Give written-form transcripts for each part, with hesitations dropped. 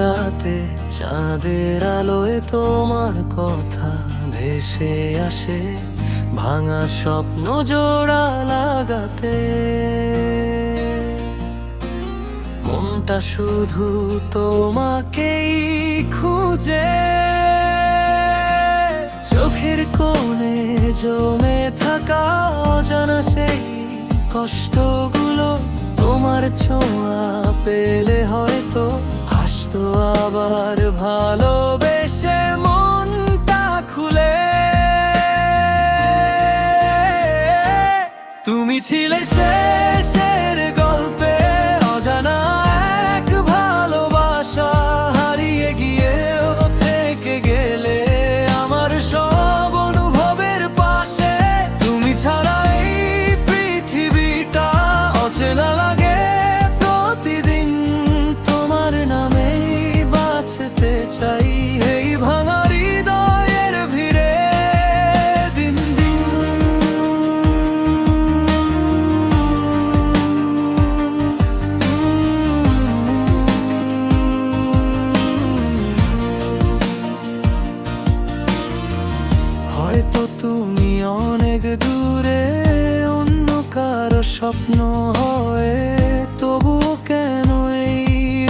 রাতে চাঁদের আলোয় তোমার কথা ভেসে আসে, ভাঙা স্বপ্ন জোড়া লাগাতে। মনটা শুধু তোমাকেই খুঁজে, চোখের কোণে জমে থাকা অজানা সেই কষ্টগুলো তোমার ছোঁয়া পেলে হয়তো হাসতো আবার ভালোবেসে মনটা খুলে। তুমি ছিলে শেষের গল্পে অজানা এক ভালোবাসা, হারিয়ে গিয়েও থেকে গেলে আমার সব অনুভবের পাশে। তুমি ছাড়া এই পৃথিবীটা অচেনা লাগে প্রতিদিন, তোমার নামেই বাঁচতে চাই এই ভাঙা হৃদয়ের ভিড়ে দিন দিন। হয়তো তুমি অনেক দূরে অন্য কারো স্বপ্ন হয়ে, তবুও কেন এই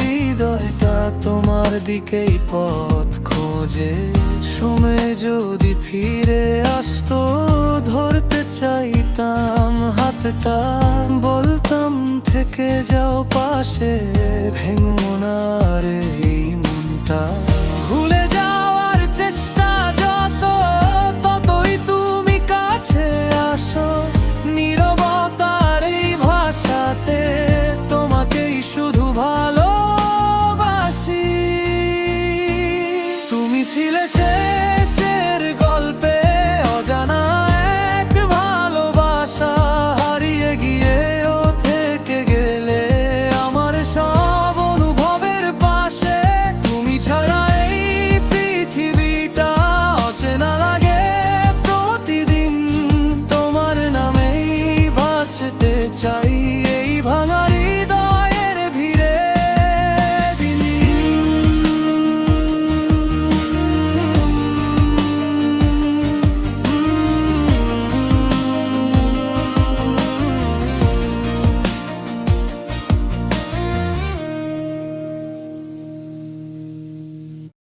হৃদয়টা তোমার দিকেই পথ খোঁজে। সময় যদি ফিরে আসতো ধরতে চাইতাম হাতটা, বলতাম থেকে যাও পাশে, ভেঙো না রে এই মনটা।